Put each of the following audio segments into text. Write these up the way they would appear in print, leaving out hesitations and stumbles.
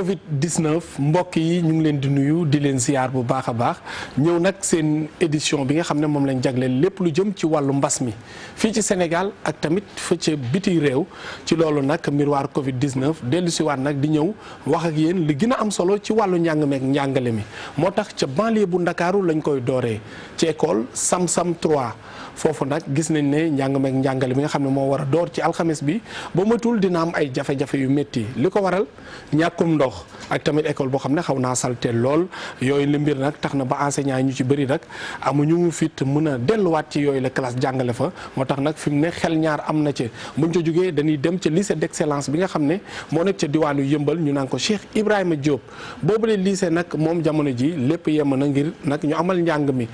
Covid 19 mbokk yi ñu ngi leen di nuyu di leen ziar bu baax a baax ñëw nag seen édition bi nga xam ne moom lañ jagleel lépp lu jëm ci wàllu mbas mi fii ci Sénégal ak tamit fa ca biti réew ci loolu nag miroir Covid 19 dellu si waat nag di ñëw wax ak yéen li gën a am solo ci wàllu njàng meek njàngale mi moo tax ca banlieue bu Ndakaaru lañ koy dooree ci école Sam-Sam 3 foofu nag gis nañ ne njàng meek njàngale mi nga xam ne moo war a door ci alxames bi ba matul dina am ay jafe-jafe yu métti li ko waral ñàkkum ndox ak tamit école boo xam ne xaw naa salteel lool yooyu li mbir nag tax na ba enseignants yi ñu ci bëri nag amuñu fit mën a delluwaat ci yooyu la classe jàngale fa moo tax nag fi mu ne xel ñaar am na ci buñ ca jógee dañuy dem ca lycée d'excellence bi nga xam ne moo nekk ca diwaanu Yëmbal ñu naan ko Cheikh Ibrahima Diop boobule lycée nag moom jamono ji lépp yem na ngir nag ñu amal njàng mi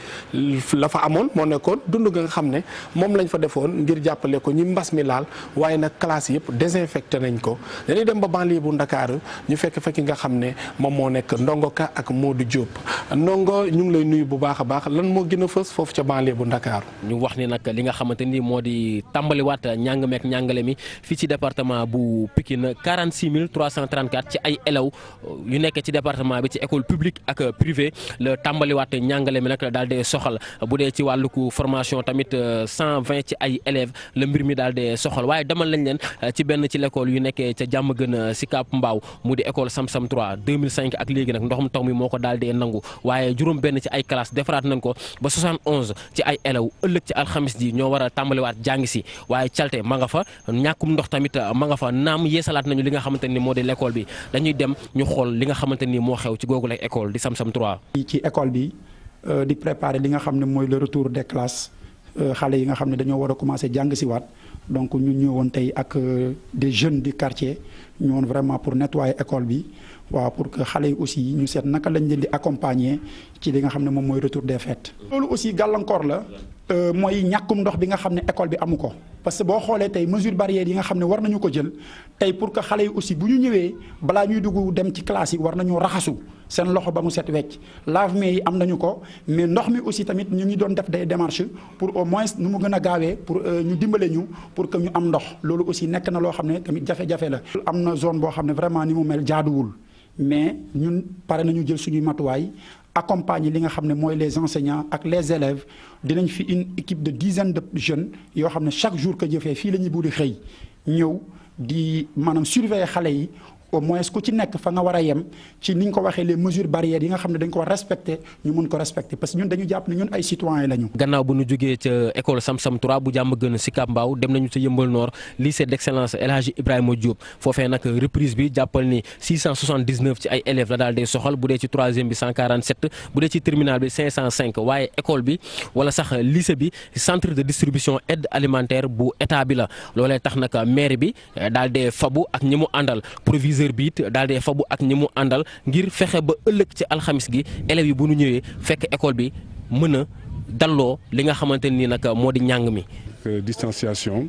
la fa amoon moo nekkoon dund nga nga xam ne moom lañ fa defoon ngir jàppale ko ñi mbas mi laal waaye nag classe yëpp désinfecté nañ ko dañuy dem ba banlieue bu Ndakaaru ñu fekk nga xam ne moom moo nekk Ndongo Ka ak Modou Diop Ndongo ñu ngi lay nuyu bu baax a baax lan moo gën a fës foofu ca banlieue bu Ndakaaru. ñu wax ni nag li nga xamante ni moo di tàmbaliwaat njàng meek njàngale mi fii ci département bu Pikine 46 334 ci ay élèves yu nekk ci département bi ci école publique ak privée la tàmbaliwaat njàngale mi nag daal di soxal bu dee ci wàllu formation tamit 120 ci ay élèves la mbir mi daal di soxal waaye demal lañ leen ci benn ci l'école yu nekkee ca jàmm gën Sicap Mbao mu di école Sam-Sam 3 2005 ak léegi nag ndoxum taw mi moo ko daal di nangu waaye juróom benn ci ay classe defaraat nañ ko ba 71 ci ay élèves ëllëg ci alxamis ji ñoo war a tàmbaliwaat jàngi si waaye calte ma nga fa ñàkkum ndox tamit ma nga fa naam yeesalaat nañu li nga xamante ni moo di l'école bi dañuy dem ñu xool li nga xamante ni moo xew ci googu lay école di Sam-Sam 3. ci école bi di préparer li nga xam ne mooy le retour des classes xale yi nga xam ne dañoo war a commencer jàng si waat donc ñu ñëwoon tey ak des jeunes du quartier ñëwoon vraiment pour nettoyer école bi waaw pour que xale yi aussi ñu seet naka lañ leen di accompagner ci li nga xam ne moom mooy retour des fêtes. loolu aussi gàllankoor la mooy ñàkkum ndox bi nga xam ne école bi amu ko parce que boo xoolee tey mesure barrière yi nga xam ne war nañu ko jël tey pour que xale yi aussi bu ñu ñëwee balaa ñuy dugg dem ci classe yi war nañu raxasu seen loxo ba mu set wecc lave-mains yi am nañu ko mais ndox mi aussi tamit ñu ngi doon def des démarches pour au moins nu mu gën a gaawee pour ñu dimbale ñu pour que ñu am ndox loolu aussi nekk na loo xam ne tamit jafe-jafe la. am na zone boo xam ne vraiment ni mu mel jaaduwul mais ñun pare nañu jël suñuy matuwaay accompagner li nga xam ne mooy les enseignants ak les élèves dinañ fi une équipe de dizaine de jeunes yoo xam ne chaque jour que jëfee fii la ñuy budi xëy ñëw di maanaam surveiller xale yi au moins ku ci nekk fa nga war a yem ci ni ñu ko waxee les mesures barrières yi nga xam ne dañ ko war respecter ñu mun ko respecter parce que ñun dañu jàpp ne ñun ay citoyens lañu. gannaaw bu ñu jógee ca école Sam-Sam 3 bu jàmm gën Sicap Mbao dem nañu ca Yëmbal Nord lycée d'excellence El Hadji Ibrahima Diop foofee nag reprise bi jàppal ni 679 ci ay élèves la daal di soxal bu dee ci troisième bi 147 bu dee ci terminal bi 505 waaye école bi wala sax lycée bi centre de distribution aide alimentaire bu état bi la loolee tax nag maire bi daal di fabu ak ñi mu àndal proviseur bi it daal di fabu ak ñi mu àndal ngir fexe ba ëllëg ci alxamis gi élèves yi bu ñu ñëwee fekk école bi mën a dalloo li nga xamante ni nag moo di njàng mi. Distanciation,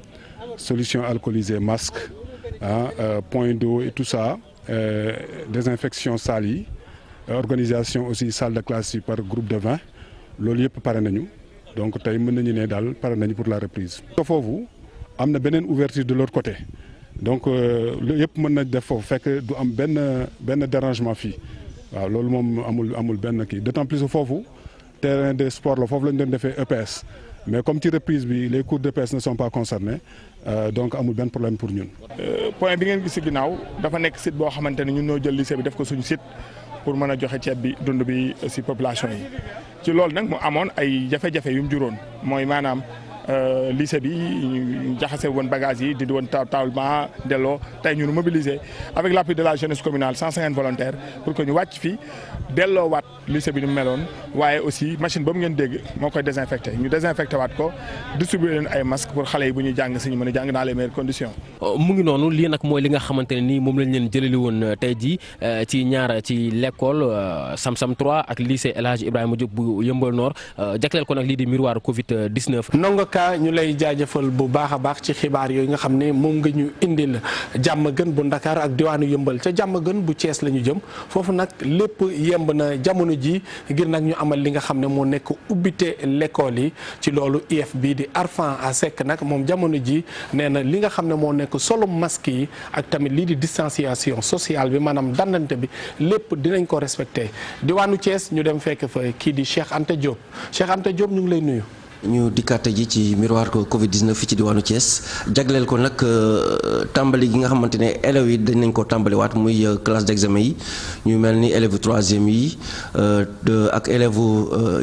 solution alcoolisée, masque, point d'eau et tout ça, désinfection salle yi, organisation aussi salle de classe yi par groupe de 20 loolu yëpp pare nañu donc tey mën nañu ne daal pare nañu pour la reprise. foofu am na beneen ouverture de l'autre côté. donc loolu yëpp mën na def foofu fekk du am benn dérangement fii waaw loolu moom amul benn kii d'autant plus que foofu terrain de sport la foofu la ñu doon defee EPS mais comme ci reprise bi les cours d'EPS ne sont pas concernés donc amul benn problème pour ñun. point bi ngeen gis ci ginnaaw dafa nekk site boo xamante ne ñun ñoo jël lycée bi def ko suñu site pour mën a joxe ceeb bi dund bi ci population yi ci loolu nag mu amoon ay jafe-jafe yu mu juróon mooy maanaam. lycée bi ñu jaxase woon bagages yi di woon taalement delloo tey ñu mobiliser avec l'appui de la jeunesse communale 150 volontaires pour que ñu wàcc fii delloo waat lycée bi ni mu meloon waaye aussi machine boobu ngeen dégg moo koy désinfecté ñu désinfecté waat ko distribuer leen ay masques pour xale yi bu ñuy jàng si ñu mën a jàng dans les meilleures conditions. mu ngi noonu lii nag mooy li nga xamante ne nii moom lañ leen jëlali woon tey jii ci ñaar ci l'école Sam-Sam 3 ak lycée El Hadji Ibrahima Diop bu Yëmbal Nord jagleel ko nag lii di miroir Covid 19. Anta ñu lay jaajëfal bu baax a baax ci xibaar yooyu nga xam ne moom nga ñu indil jàmm gën bu Ndakaar ak diwaanu Yëmbal ca jàmm gën bu Thiès la ñu jëm foofu nag lépp yemb na jamono ji ngir nag ñu amal li nga xam ne moo nekk ubbite l'école yi ci loolu IEF bi di Arfan Seck nag moom jamono ji nee na li nga xam ne moo nekk solo masque yi ak tamit lii di distanciation sociale bi maanaam dandante bi lépp dinañ ko respecté diwaanu Thiès ñu dem fekk fa kii di Cheikh Anta Diop Cheikh Anta Diop ñu ngi lay nuyu. ñu dikkaate ji ci miroir ko Covid 19 fii ci diwaanu Thiès jagleel ko nag tàmbali gi nga xamante ne élèves yi dañ nañ ko tàmbaliwaat muy classe d'examen yi ñu mel ni élèves troisième yi ak élèves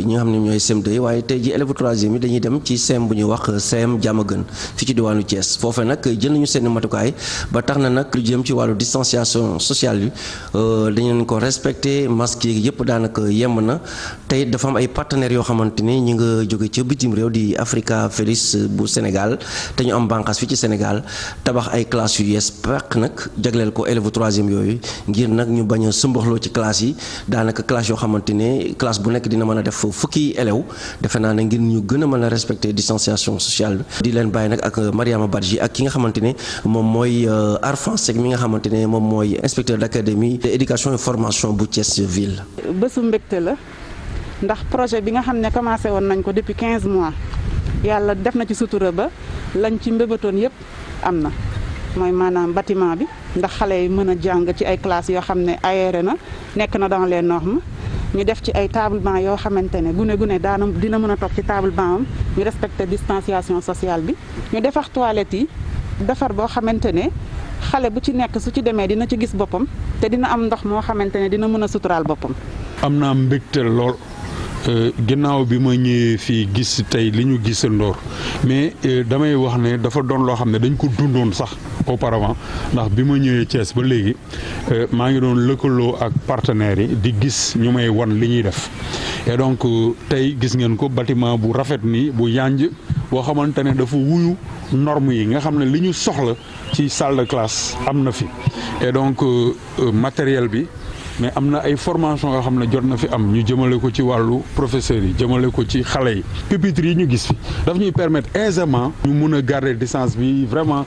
ñi nga xam ne ñooy CM2 waaye tey ji élèves troisième yi dañuy dem ci CM bu ñuy wax CM Diamaguène fii ci diwaanu Thiès foofee nag jël nañu seen matukaay ba tax na nag lu jëm ci wàllu distanciation sociale yi dañu leen ko respecté masque yi yëpp daanaka yemb na tey dafa am ay partenaires yoo xamante ni ñi nga jóge ca bitim réew di Africa Felis bu Sénégal te ñu am bànqaas fii ci Sénégal tabax ay classes yu yees peq nag jagleel ko élèves troisième yooyu ngir nag ñu bañ a sëmbaxloo ci classe yi daanaka classe yoo xamante ne classe bu nekk dina mën a def fukki élèves defe naa ne ngir ñu gën a mën a respecter distanciation sociale di leen bàyyi nag ak Mariama Badji ak ki nga xamante ne moom mooy Arfan Seck mi nga xamante ne moom mooy inspecteur d'académie de éducation et formation bu Thiès ville. bésu mbégte la. ndax projet bi nga xam ne commencé woon nañ ko depuis 15 mois yàlla def na ci sutura ba lañ ci mbébatoon yëpp am na mooy maanaam bâtiment bi ndax xale yi mën a jàng ci ay classes yoo xam ne aéré na nekk na dans les normes ñu def ci ay table banc yoo xamante ne gune dina mën a toog ci table banc am ñu respecter distanciation sociale bi ñu defar toilettes yi defar boo xamante ne xale bu ci nekk su ci demee dina ci gis boppam te dina am ndox moo xamante ne dina mën a suturaal boppam. am naa mbégte lool. ginnaaw bi ma ñëwee fii gis tey li ñu gisandoor mais damay wax ne dafa doon loo xam ne dañ ko dundoon sax auparavant ndax bi ma ñëwee Thiès ba léegi maa ngi doon lëkkaloo ak partenaires yi di gis ñu may wan li ñuy def et donc tey gis ngeen ko bâtiment bu rafet nii bu yanj boo xamante ne dafa wuyu normes yi nga xam ne li ñu soxla ci salle de classe am na fi et donc matériel bi mais am na ay formation yoo xam ne jot na fi am ñu jëmale ko ci wàllu professeurs yi jëmale ko ci xale yi pupitres yi ñu gis fi daf ñuy permettre aisément ñu mun a garder distance bi vraiment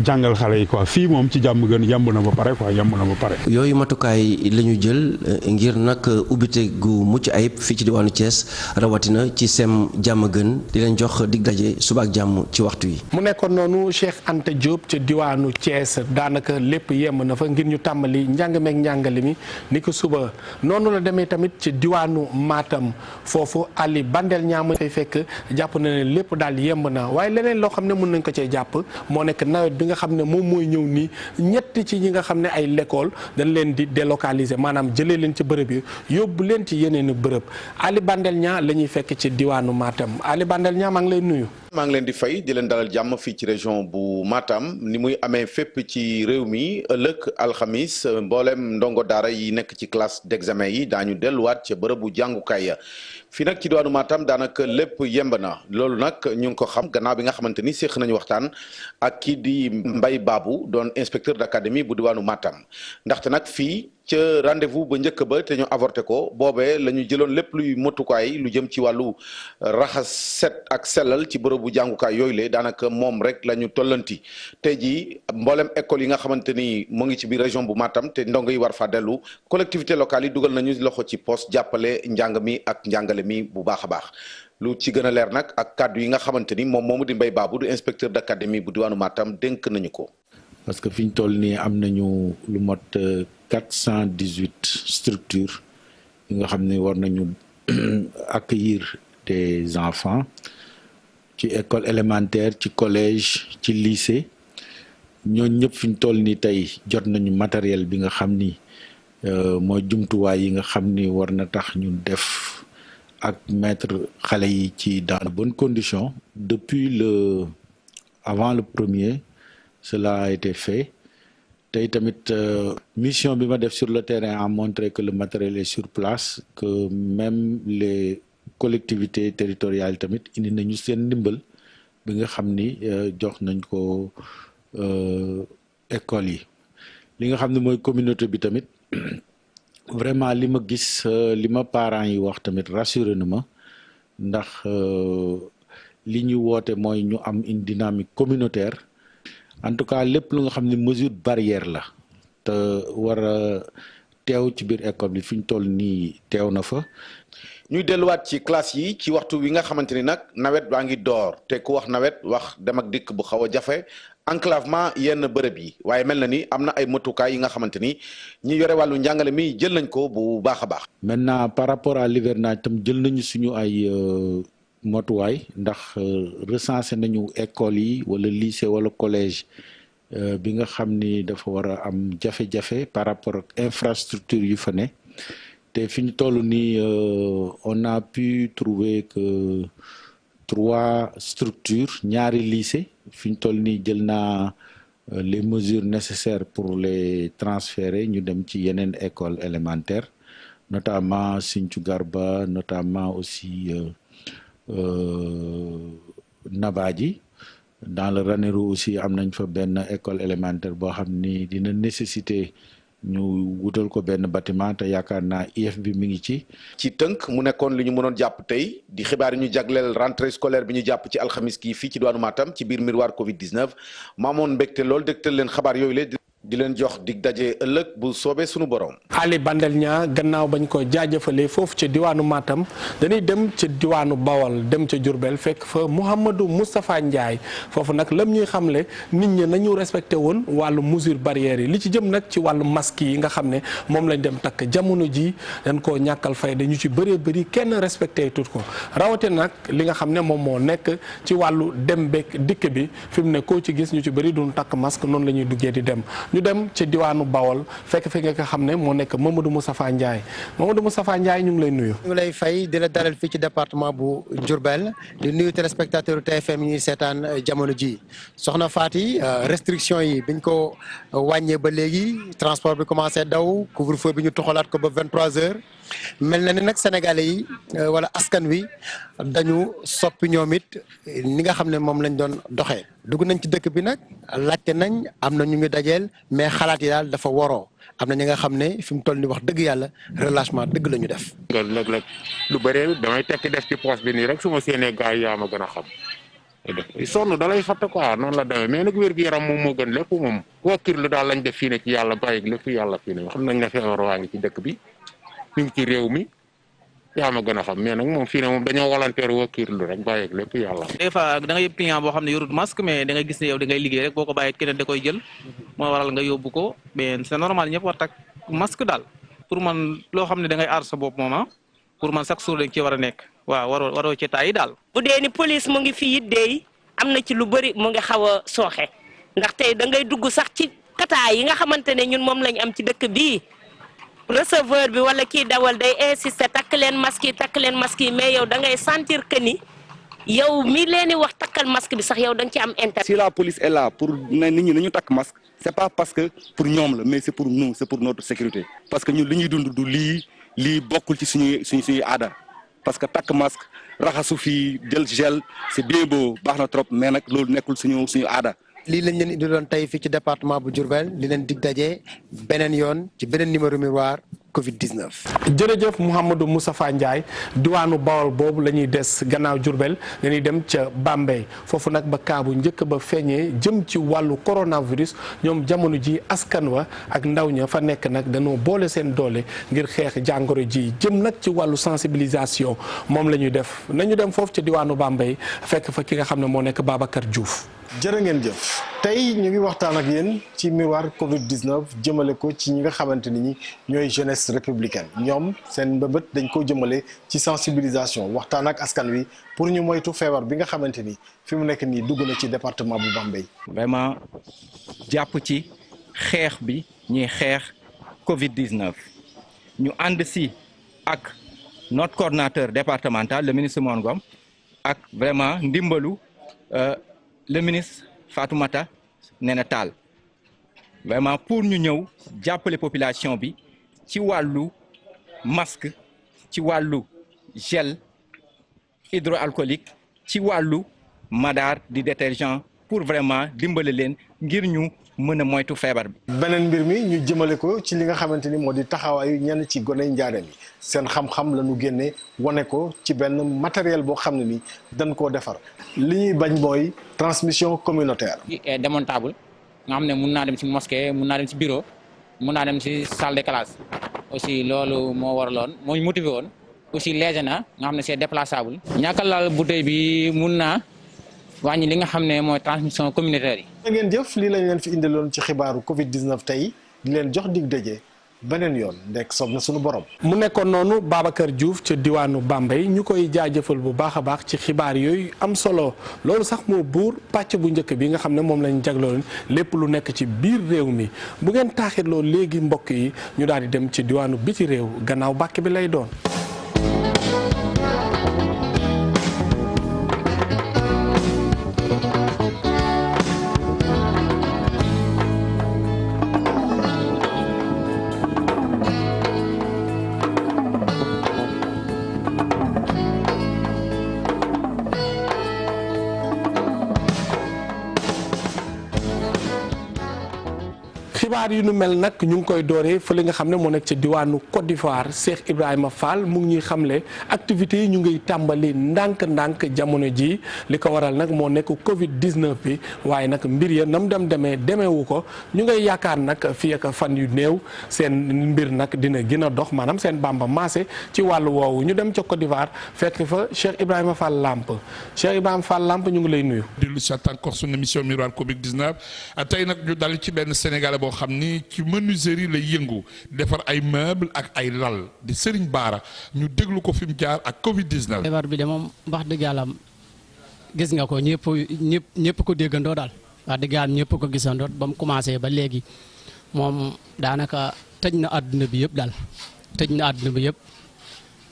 jàngal xale yi quoi fii moom ci jàmm gën yemb na ba pare quoi yemb na ba pare. yooyu matukaay la ñu jël ngir nag ubbite gu mucc ayib fii ci diwaanu Thiès rawatina ci CEM Diamaguène di leen jox dig daje suba ak jàmm ci waxtu yi. mu nekkoon noonu Cheikh Anta Diop ca diwaanu Thiès daanaka lépp yemb na fa ngir ñu tàmbali njàng meeg njàngale mi. ni ko suba noonu la demee tamit ci diwaanu Matam foofu Ali Bandel ñaam fay fekk jàpp na ne lépp daal yemb na waaye leneen loo xam ne mën nañ ko cee jàpp moo nekk nawet bi nga xam ne moom mooy ñëw nii ñett ci ñi nga xam ne ay l'école dañ leen di délocaliser maanaam jëlee leen ci bërëb yi yóbbu leen ci yeneeni bërëb Ali Bandel ñaa la ñuy fekk ci diwaanu Matam Ali Bandel ñaa maa ngi lay nuyu. maa ngi leen di fay di leen dalal jàmm fii ci région bu Matam ni muy amee fépp ci réew mi ëllëg alxamis mboolem ndongo daara yi nekk ci classe d'examen yi daañu delluwaat ca bërëbu jàngukaay ya fii nag ci diwaanu Matam daanaka lépp yemb na loolu nag ñu ngi ko xam gannaaw bi nga xamante ni séq nañu waxtaan ak kii di Mbaye Babou doon inspecteur d'académie bu diwaanu Matam ndaxte nag fii ca rendez-vous ba njëkk ba te ñu avorté ko boobee la ñu jëloon lépp luy motukaay lu jëm ci wàllu raxas set ak sellal ci bërëbu jàngukaay yooyu le daanaka moom rek la ñu tollanti tey jii mboolem école yi nga xamante ni mu ngi ci biir région bu Matam te ndongo yi war fa dellu collectivité locale yi dugal nañu loxo ci poste jàppale njàng mi ak njàngale mi bu baax a baax lu ci gën a leer nag ak kàddu yi nga xamante ni moom moomu di Mbaye Babou du inspecteur d'académie bu diwaanu Matam dénk nañu ko. parce que fi ñu toll nii am nañu lu mot 418 structures yi nga xam ne war nañu accueillir des enfants ci école élémentaire ci collège ci lycée ñooñu ñëpp fi ñu toll nii tey jot nañu matériel bi nga xam ni mooy jumtuwaay yi nga xam ni war na tax ñu def ak mettre xale yi ci dans de bonnes conditions depuis avant le premier cela a été fait. tey tamit mission bi ma def sur le terrain a montré que le matériel est sur place que même les collectivités territoriales tamit indi nañu seen ndimbal bi nga xam ni jox nañ ko école yi li nga xam ne mooy communauté bi tamit vraiment li ma gis li ma parents yi wax tamit rassuré na ma ndax li ñu woote mooy ñu am une dynamique communautaire en tout cas lépp lu nga xam ne mesure barrière la te war a teew ci biir école bi fi ñu toll nii teew na fa. ñuy delluwaat ci classe yi ci waxtu wi nga xamante ni nag nawet baa ngi door te ku wax nawet wax dem ak dikk bu xaw a jafe enclavement yenn bërëb yi waaye mel na ni am na ay matukaay yi nga xamante ni ñi yore wàllu njàngale mi jël nañ ko bu baax a baax. maintenant par rapport à l'hivernage tam jël nañu suñu ay matuwaay ndax recensé nañu école yi wala lycée wala collège bi nga xam ni dafa war a am jafe-jafe par rapport ak infrastructure yu fa ne. te fi ñu toll nii on a pu trouver que 3 structures ñaari lycée fi ñu toll nii jël naa les mesures nécessaires pour les transférer ñu dem ci yeneen école élémentaire notamment Sinthiou Garba notamment aussi Nabadji dans le Ranérou aussi am nañ fa benn école élémentaire boo xam ni dina nécessiter ñu wutal ko benn bâtiment te yaakaar naa IEF bi mi ngi ci. ci tënk mu nekkoon li ñu mënoon jàpp tey di xibaar yi ñu jagleel rentrée scolaire bi ñu jàpp ci alxamis kii fii ci diwaanu Matam ci biir miroir Covid 19 maamoon mbégte lool dégtal leen xabaar yooyu la di leen jox dig daje ëllëg bu soobee sunu borom. Ali Bandel ñaa gannaaw bañ ko jaajëfalee foofu ca diwaanu Matam dañuy dem ca diwaanu Bawol dem ca Diourbel fekk fa Mouhamadou Moustapha Ndiaye foofu nag lam ñuy xamle nit ñi nañu respecté woon wàllu mesure barrière yi li ci jëm nag ci wàllu masque yi nga xam ne moom lañ dem takk jamono ji dañ koo ñàkkal fay dañu ci bëree bëri kenn respecté tut ko rawate nag li nga xam ne moom moo nekk ci wàllu dem beeg dikk bi fi mu ne koo ci gis ñu ci bëri duñ takk masque noonu la ñuy duggee di dem. ñu dem ci diwaanu Bawol fekk nga xam ne moo nekk Mamadou Moustapha Ndiaye Mamadou Moustapha Ndiaye ñu ngi lay nuyu. ñu ngi lay fay di la dalal fii ci département bu Diourbel di nuyu téléspectateur TFM yi ñuy seetaan jamono ji soxna Faty restriction yi biñ ko wàññee ba léegi transport bi commencé daw couvre-feu bi ñu toxalaat ko ba 23h mel na ni nag sénégalais yi wala askan wi dañu soppi ñoom it ni nga xam ne moom lañ doon doxee dugg nañ ci dëkk bi nag laajte nañ am na ñu ngi dajeel mais xalaat yi daal dafa waroo am na ñi nga xam ne fi mu toll ni wax dëgg yàlla relâchement dëgg la ñu def. léeg-léeg lu bëree damay tekki def ci poche bi nii rek su ma séenee gars yi yaa ma gën a xam sonn da lay fatt quoi noonu la demee mais nag wér-gu-yaram moom moo gën lépp moom wakkirlu daal lañ def fii ne ci yàlla bàyyi lépp yàlla fii ne xam nañ ne feebar waa ngi ci dëkk bi mi ngi ci réew mi yaa ma gën a xam mais nag moom fii ne moom dañoo volontaire wakkirlu rek bàyyi lépp yàlla. des fois da nga yëpp client boo xam ne yorut masque mais da nga gis ne yow da ngay liggéey rek boo ko bàyyee keneen da koy jël moo waral nga yóbbu ko mais c'est normal ñëpp war takk masque daal pour man loo xam ne da ngay aar sa bopp moom pour man chaque jour dañ ci war a nekk waaw waroo ci taay daal. bu dee ni police mu ngi fii it dey am na ci lu bëri mu ngi xaw a sooxe ndax tey da ngay dugg sax ci kataay yi nga xamante ne ñun moom lañ am ci dëkk bii receveur bi wala kii dawal day insister takk leen masque yi mais yow da ngay sentir que ni yow mi leen di wax takkal masque bi sax yow da nga ci am intérêt. Si la police est là pour ne nit ñi nañu takk masque c'est pas parce que pour ñoom la mais c'est pour nous c'est pour notre sécurité parce que ñun li ñuy dund du lii bokkul ci suñuy aada parce que takk masque raxasu fii jël gel c'est bien beau baax na trop mais nag loolu nekkul suñu aada. lii lañ leen indi doon tey fii ci département bu Diourbel li leen dig daje beneen yoon ci beneen numéro miroir Covid 19. jërëjëf Mouhamadou Moustapha Ndiaye diwaanu Bawol boobu la ñuy des gannaaw Diourbel dañuy dem ca Bambey foofu nag ba kaabu njëkk ba feeñee jëm ci wàllu coronavirus ñoom jamono ji askan wa ak ndaw ña fa nekk nag dañoo boole seen doole ngir xeex jàngoro ji jëm nag ci wàllu sensibilisation moom la ñuy def nañu dem foofu ca diwaanu Bambey fekk fa ki nga xam ne moo nekk Babacar Diouf. jërë ngeen jëf tey ñu ngi waxtaan ak yéen ci miroir Covid 19 jëmale ko ci ñi nga xamante ni ñooy jeunesse républicaine ñoom seen mbëbët dañ ko jëmale ci sensibilisation waxtaan ak askan wi pour ñu moytu feebar bi nga xamante ni fi mu nekk nii dugg na ci département bu Bambey. vraiment jàpp ci xeex bi ñuy xeex Covid 19 ñu ànd si ak notre coordonnateur départemental le ministre Mor Ngom ak vraiment ndimbalu. Le ministre Fatoumata Néné Tall vraiment pour ñu ñëw jàppale population bi ci wàllu masque ci wàllu gel hydroalcoolique ci wàllu madar di détergent pour vraiment dimbale leen ngir ñu mën a moytu feebar bi. beneen mbir mi ñu jëmale ko ci li nga xamante ni moo di taxawaayu ñenn ci gone njaareem yi seen xam-xam la ñu génne wane ko ci benn matériel boo xam ne ni dañ koo defar li ñuy bañ mooy transmission communautaire. démontable nga xam ne mun naa dem ci mosquée mun naa dem ci bureau mun naa dem ci salle de classe aussi loolu moo waraloon moo ñu motivé woon aussi léger na nga xam ne c'est déplaçable. ñàkk a laal bouteille bi mun naa wàññi li nga xam ne mooy transmission communautaire yi. da ngeen jëf lii lañ leen fi indiloon ci xibaaru Covid 19 tey di leen jox dig daje beneen yoon ndek soob na sunu borom. mu nekkoon noonu Babacar Diouf ca diwaanu Bambey ñu koy jaajëfal bu baax a baax ci xibaar yooyu am solo loolu sax moo buur pàcc bu njëkk bi nga xam ne moom lañ jagloon lépp lu nekk ci biir réew mi bu ngeen taaxirloo léegi mbokk yi ñu daal di dem ci diwaanu biti réew gannaaw bàkk bi lay doon. xibaar yu nu mel nag ñu ngi koy dooree fële nga xam ne moo nekk ci diwaanu Côte d'Ivoire Cheikh Ibrahima Fall mu ngi ñuy xamle activités yi ñu ngi tàmbali ndànk-ndànk jamono ji li ko waral nag moo nekk Covid 19 bi waaye nag mbir ya nam demeewu ko ñu ngay yaakaar nag fii ak fan yu néew seen mbir nag dina gën a dox maanaam seen bamba maase ci wàllu woowu ñu dem ca Côte d'Ivoire fekk fa Cheikh Ibrahima Fall Lamp Cheikh Ibrahima Fall Lamp ñu ngi lay nuyu. dellu si encore suñu émission Miroir Covid 19 tey nag ñu dal ci benn Sénégalais boo xam ni ci menuiserie lay yëngu defar ay meubles ak ay lal di Serigne Bara ñu déglu ko fi mu jaar ak Covid 19. feebar bi de moom wax dëgg yàlla gis nga ko ñëpp ko déggandoo daal wax dëgg yàlla ñëpp ko gisandoo ba mu commencé ba léegi moom daanaka tëj na àdduna bi yëpp daal tëj na àdduna bi yëpp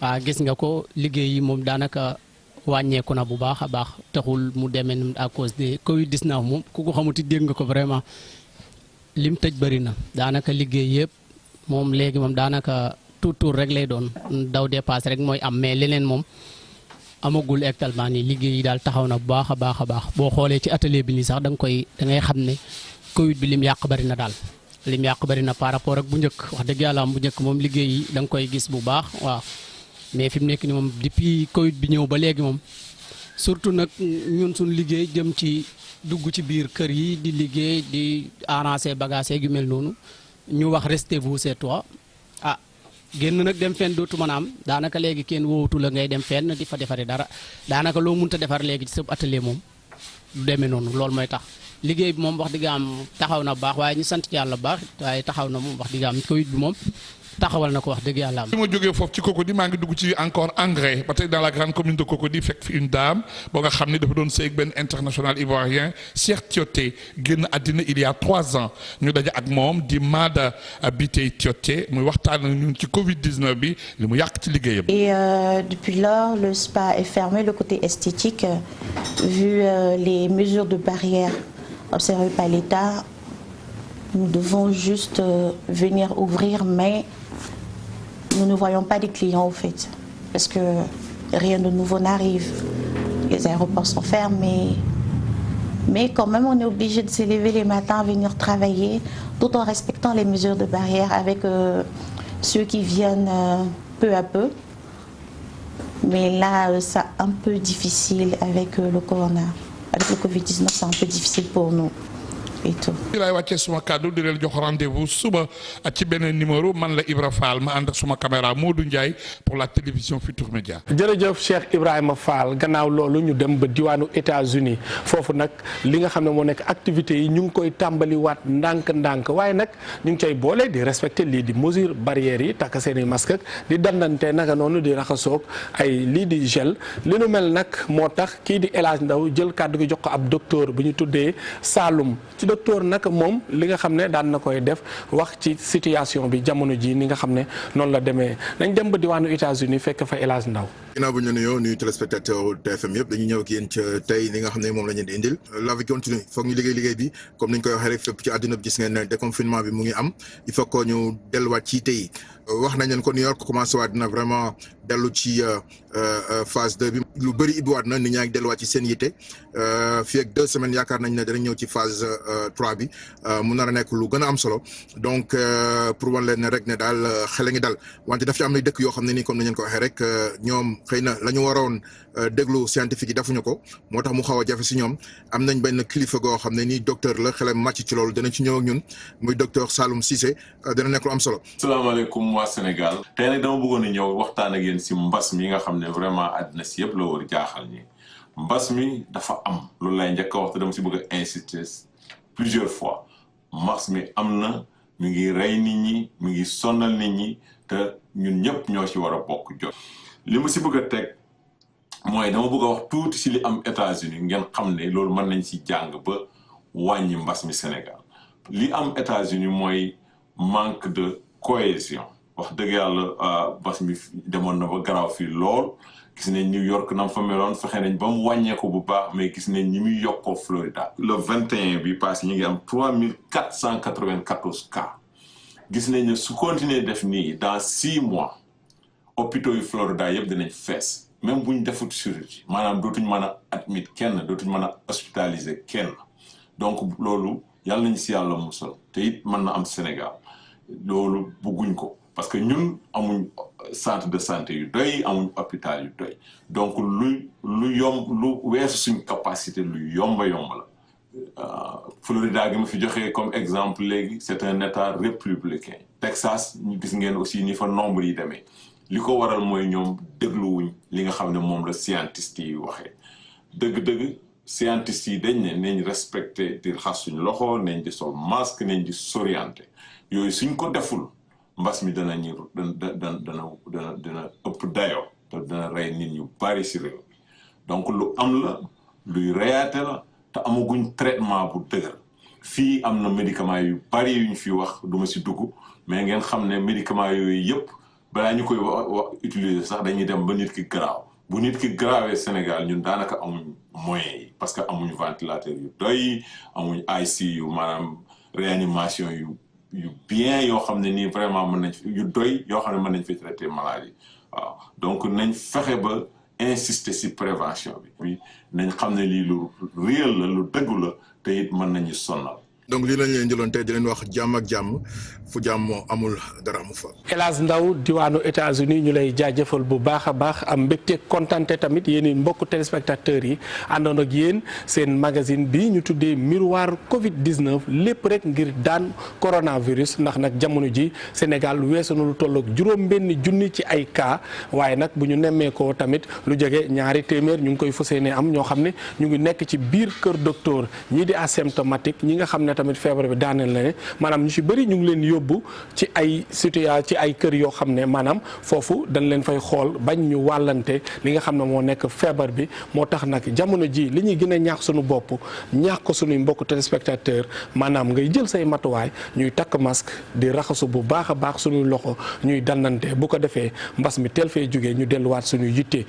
waaw gis nga ko liggéey yi moom daanaka wàññeeku na bu baax a baax taxul mu demee à cause de Covid 19 moom ku ko xamuti dégg nga ko vraiment. lim tëj bëri na daanaka liggéey yëpp moom léegi moom daanaka tuur rek lay doon daw dépasse rek mooy am mais leneen moom amagul actuellement nii liggéey yi daal taxaw na bu baax a baax a baax boo xoolee ci atelier bi nii sax da ngay xam ne Covid bi lim yàq bëri na daal lim yàq bëri na par rapport ak bu njëkk wax dëgg yàlla bu njëkk moom liggéey yi da nga koy gis bu baax waaw mais fi mu nekk ni moom depuis Covid bi ñëw ba léegi moom surtout nag ñun suñu liggéey jëm ci. dugg ci biir kër yi di liggéey di arranger bagage yu mel noonu ñu wax restez vous chez toi ah génn nag dem fenn dootu mën a am daanaka léegi kenn wóotu la ngay dem fenn di fa defari dara daanaka loo mënta defar léegi ci sa atelier moom du demee noonu loolu mooy tax liggéey bi moom wax dëgg am taxaw na bu baax waaye ñu sant yàlla bu baax waaye taxaw na moom wax dëgg am Covid bi moom taxawal na ko wax dëgg yàlla am. bi ma jógee foofu ci Cocody maa ngi dugg ci encore engrais ba tey dans la grande commune de Cocody fekk fi une dame boo nga xam ne dafa doon sëy ak benn international ivoirien Cheikh Tioté génn àddina il y a 3 ans ñu daje ak moom di Mada Biteye Tioté muy waxtaan ak ñun ci Covid 19 bi li mu yàq ci liggéeyam. Et depuis lors le spa est fermé le côté esthétique vu les mesures de barrière observées par l'État nous devons juste venir ouvrir mais nous ne voyons pas des clients au fait, parce que rien de nouveau n'arrive. Les aéroports sont fermés, mais quand même on est obligé de se lever les matins, venir travailler, tout en respectant les mesures de barrière avec ceux qui viennent peu à peu. Mais là, c'est un peu difficile avec le corona, avec le Covid-19, c'est un peu difficile pour nous. di lay wàccee suma kàddu di leen jox rendez-vous suba ci beneen numéro man la Ibra Fall ma ànd ak suma caméra Modou Ndiaye pour la télévision Futur Média. jërëjëf Cheikh Ibrahima Fall gannaaw loolu ñu dem ba diwaanu États-Unis foofu nag li nga xam ne moo nekk activités yi ñu ngi koy tàmbaliwaat ndànk-ndànk waaye nag ñu ngi cay boole di respecter lii di mesure barrières yi takk seen i masque ak di dandante naka noonu di raxasoog ay lii di gel li nu mel nag moo tax kii di El Hadj Ndaw jël kàddu gi jox ko ab docteur bu ñu tuddee Saloum. docteur nag moom li nga xam ne daan na koy def wax ci situation bi jamono ji ni nga xam ne noonu la demee nañ dem ba diwaanu États-Unis fekk fa El Hadj Ndaw. ginnaaw bu ñu nuyoo nuyu téléspectateur TFM yëpp dañuy ñëw ak yéen ca tey li nga xam ne moom la ñu di indil la vie continue foog ñu liggéey bi comme ni ñu koy waxee rek fépp ci àdduna bi gis ngeen ne déconfinement bi mu ngi am il faut que ñu delluwaat ci tey wax nañ leen ko New York commencé waat dina vraiment dellu ci phase 2 bi lu bëri ibbiwaat na nit ñaa ngi delluwaat ci seen yitte fii ak 2 semaines yaakaar nañ ne danañ ñëw ci phase 3 bi mu nar a nekk lu gën a am solo donc pour wan leen ne rek ne daal xel a ngi dal wante daf ci am na dëkk yoo xam ne nii comme ni ngeen ko waxee rek ñoom xëy na la ñu waroon déglu scientifique yi defuñu ko moo tax mu xaw a jafe si ñoom am nañ benn kilifa goo xam ne nii docteur la xelam màcc ci loolu danañ ci ñëw ak ñun muy docteur Saloum Cissé dana nekk lu am solo. salaamaaleykum waa Sénégal tey nag dama bëggoon a ñëw waxtaan ak yéen si mbas mi nga xam ne vraiment àddina si yëpp la war jaaxal ñi mbas mi dafa am loolu lay njëkk a wax te dama si bëgg a insister plusieurs fois mbas mi am na mi ngi rey nit ñi mi ngi sonnal nit ñi te ñun ñëpp ñoo ci war a bokk jot li ma si bëgg a teg mooy dama bëgg a wax tuuti si li am États-Unis ngeen xam ne loolu mën nañ si jàng ba wàññi mbas mi Sénégal li am États-Unis mooy manque de cohésion wax dëgg yàlla mbas mi demoon na ba garaaw fii lool gis nañ New York nam fa meloon fexe nañ ba mu wàññeeku bu baax mais gis nañ ñi muy yokkoo Florida le 21 bi passé ñu ngi am 3494 cas gis nañ ne su continuer def nii dans 6 mois hôpitaux yu Florida yëpp dinañ fees même buñ defut chirurgie maanaam dootuñ mën a admit kenn dootuñ mën a hospitaliser kenn donc loolu yàlla nañ si yàlla musal te it mën na am Sénégal loolu bëgguñ ko parce que ñun amuñ centre de santé yu doy amuñ hôpital yu doy donc lu weesu suñ capacité lu yomba la Florida gi ma fi joxee comme exemple léegi c'est un état républicain Texas ñu gis ngeen aussi ni fa nombre yi demee li ko waral mooy ñoom dégluwuñ li nga xam ne moom la scientiste yi waxee dëgg-dëgg scientiste yi dañ ne nañ respecté di raxas suñ loxo nañ di sol masque nañ di sorienté yooyu suñ ko deful mbas mi dana ëpp dayoo te dana rey nit ñu bari si réew mi donc lu am la luy reyaate la te amaguñ traitement bu dëgër fii am na médicament yu bari yuñ fi wax du ma si dugg mais ngeen xam ne médicament yooyu yëpp balaa ñu koy utiliser sax dañuy dem ba nit ki garaaw bu nit ki garaawee Sénégal ñun daanaka amuñ moyens yi parce que amuñ ventilateur yu doy amuñ ICU maanaam réanimation yu bien yoo xam ne nii vraiment mën nañ yu doy yoo xam ne mën nañ fi traiter maladie waaw donc nañ fexe ba insister si prévention bi nañ xam ne lii lu réel la lu dëggu la te it mën nañu sonnal. donc lii lañ leen jëloon tey di leen wax jàmm ak jàmm fu jàmm amul dara amu fa. El Hadj Ndaw diwaanu États-Unis ñu lay jaajëfal bu baax a baax am mbégte kontante tamit yéen i mbokku téléspectateurs yi àndoon ak yéen seen magazine bi ñu tuddee miroir Covid 19 lépp rek ngir daan coronavirus ndax nag jamono ji Sénégal weesu na lu toll ak juróom-benni junni ci ay cas waaye nag bu ñu nemmeekoo tamit lu jege 200 ñu ngi koy fas yéene am ñoo xam ne ñu ngi nekk ci biir kër docteur ñii di asymptomatique ñi nga xam ne tamit feebar bi daaneel na ne maanaam ñu ci bëri ñu ngi leen yóbbu ci ay situation ci ay kër yoo xam ne maanaam foofu dañ leen fay xool bañ ñu wàllante li nga xam ne moo nekk feebar bi moo tax nag jamono ji li ñuy gën a ñaax suñu bopp ñaax ko suñuy mbokku téléspectateur maanaam ngay jël say matuwaay ñuy takk masque di raxasu bu baax a baax suñuy loxo ñuy dandante bu ko defee mbas mi teel fee jógee ñu delluwaat suñu yitte